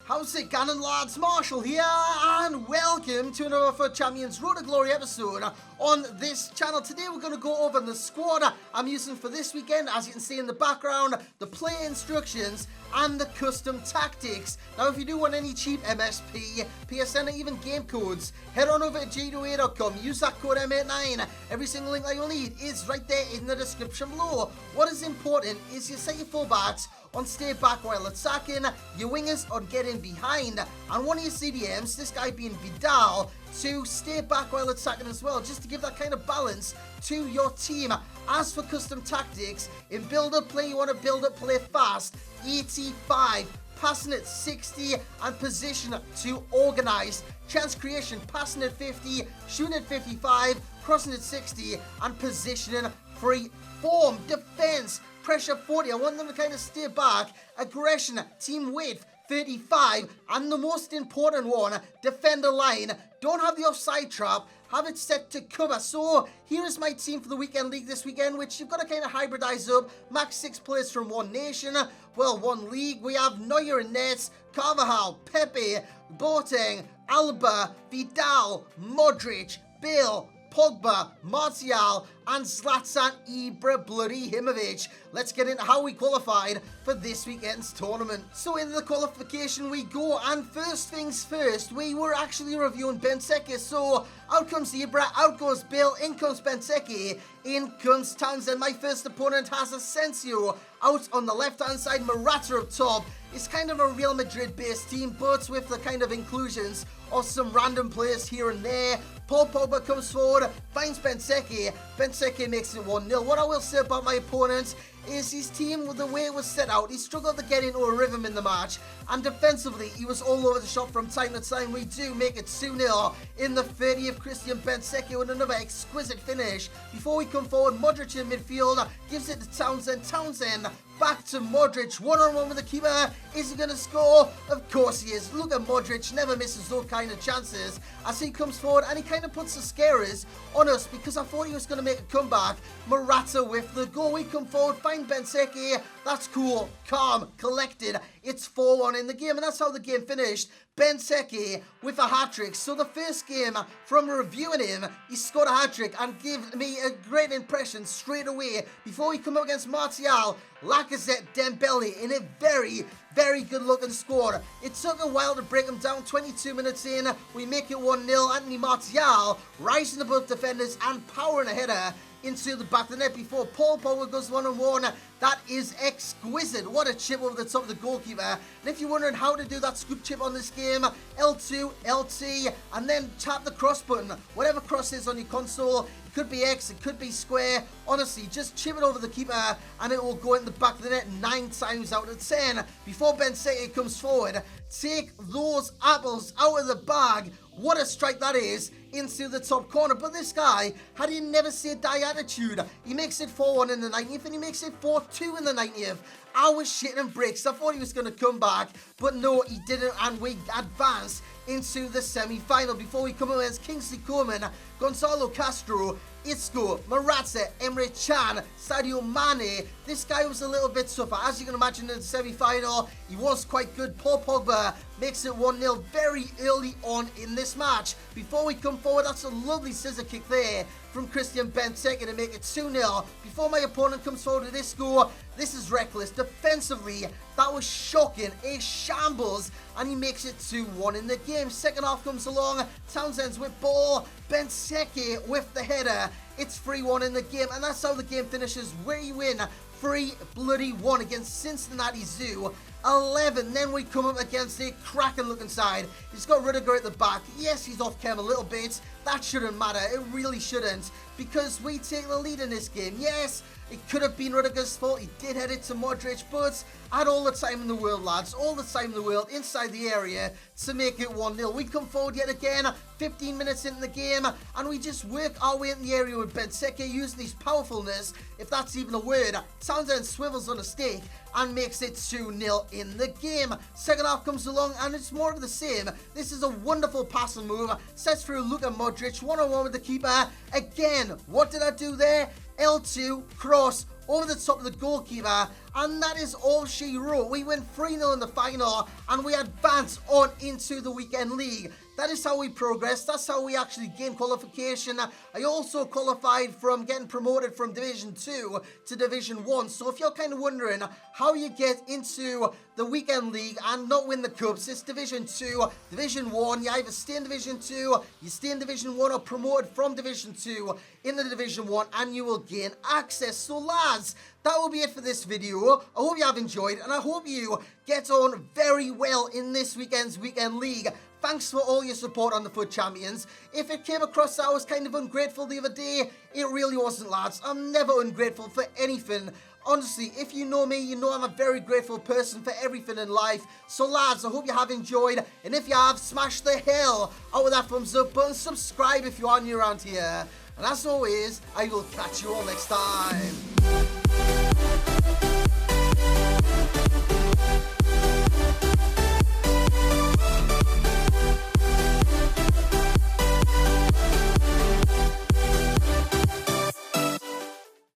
How's it going, lads? Marshall here, and welcome to another FUT Champions Road to Glory episode on this channel. Today we're going to go over the squad I'm using for this weekend. As you can see in the background, the player instructions and the custom tactics. Now, if you do want any cheap MSP, PSN, or even game codes, head on over to g2a.com, use that code M89. Every single link that you'll need is right there in the description below. What is important is you set your fullbacks on stay back while attacking, your wingers on getting behind, and one of your CDMs, this guy being Vidal, to stay back while attacking as well, just to give that kind of balance to your team. As for custom tactics, in build-up play, you want to build up play fast, 85, passing at 60, and position to organize. Chance creation, passing at 50, shooting at 55, crossing at 60, and positioning free form. Defense, pressure 40, I want them to kind of stay back. Aggression, team width 35, and the most important one, defender line. Don't have the offside trap, have it set to cover. So here is my team for the weekend league this weekend, which you've got to kind of hybridize up. Max 6 players from one nation, well, one league. We have Neuer in nets, Carvajal, Pepe, Boateng, Alba, Vidal, Modric, Bale, Pogba, Martial, and Zlatan Ibrahimovic. Let's get into how we qualified for this weekend's tournament. So in the qualification we go, and first things first, we were actually reviewing Benteke. So out comes Ibra, out goes Bale, in comes Benteke, in comes Townsend. My first opponent has Asensio out on the left hand side, Morata up top. It's kind of a Real Madrid based team, but with the kind of inclusions of some random players here and there. Paul Pogba comes forward, finds Benteke. Benteke makes it 1-0. What I will say about my opponent is his team, with the way it was set out, he struggled to get into a rhythm in the match, and defensively he was all over the shop from time to time. We do make it 2-0 in the 30th. Christian Benteke with another exquisite finish. Before we come forward, Modric in midfield gives it to Townsend. Townsend back to Modric, one-on-one with the keeper. Is he going to score? Of course he is. Look at Modric, never misses those kind of chances as he comes forward, and he kind of puts the scarers on us because I thought he was going to make a comeback. Morata with the goal. We come forward, find Benteke. That's cool, calm, collected. It's 4-1 in the game, and that's how the game finished. Benteke with a hat-trick. So the first game from reviewing him, he scored a hat-trick and gave me a great impression straight away. Before we come up against Martial, Lacazette, Dembele in a very, very good looking squad. It took a while to break him down. 22 minutes in, we make it 1-0. Anthony Martial rising above defenders and powering a header into the back of the net before Paul Pogba goes one-on-one. That is exquisite. What a chip over the top of the goalkeeper. And if you're wondering how to do that scoop chip on this game, L2, LT, and then tap the cross button. Whatever cross is on your console, it could be X, it could be square. Honestly, just chip it over the keeper and it will go in the back of the net 9 times out of 10. Before Benteke comes forward, take those apples out of the bag. What a strike that is into the top corner. But this guy, had he never say die attitude, he makes it 4-1 in the 90th and he makes it 4-2 in the 90th. I was shitting bricks. I thought he was going to come back, but no, he didn't, and we advance into the semi-final. Before we come up against Kingsley Coman, Gonzalo Castro, Isco, Morata, Emre Can, Sadio Mane. This guy was a little bit tougher. As you can imagine, in the semi-final, he was quite good. Paul Pogba makes it 1-0 very early on in this match. Before we come forward, that's a lovely scissor kick there from Christian Benteke to make it 2-0. Before my opponent comes forward to this score, this is reckless. Defensively, that was shocking. A shambles, and he makes it 2-1 in the game. Second half comes along. Townsend's with ball. Benteke with the header. It's 3-1 in the game, and that's how the game finishes. We win 3-1 against Cincinnati Zoo 11. Then we come up against a cracking looking side. He's got Rudiger at the back. Yes, he's off cam a little bit. That shouldn't matter. It really shouldn't, because we take the lead in this game. Yes, it could have been Rudiger's fault. He did head it to Modric, but I had all the time in the world, lads. All the time in the world inside the area to make it 1-0. We come forward yet again, 15 minutes into the game, and we just work our way in the area with Benteke using his powerfulness, if that's even a word. Townsend swivels on a stake and makes it 2-0 in the game. Second half comes along and it's more of the same. This is a wonderful passing move. Sets through Luka Modric, one-on-one with the keeper. Again, what did I do there? L2, cross, over the top of the goalkeeper, and that is all she wrote. We went 3-0 in the final, and we advanced on into the weekend league. That is how we progressed. That's how we actually gained qualification. I also qualified from getting promoted from Division 2 to Division 1. So if you're kind of wondering how you get into the weekend league and not win the cups, it's Division 2, Division 1. You either stay in Division 2, you stay in Division 1, or promoted from Division 2 into Division 1, and you will gain access. So lads, that will be it for this video. I hope you have enjoyed, and I hope you get on very well in this weekend's weekend league. Thanks for all your support on the FUT Champions. If it came across that I was kind of ungrateful the other day, it really wasn't, lads. I'm never ungrateful for anything. Honestly, if you know me, you know I'm a very grateful person for everything in life. So lads, I hope you have enjoyed, and if you have, smash the hell out of that thumbs up button, subscribe if you are new around here. And as always, I will catch you all next time.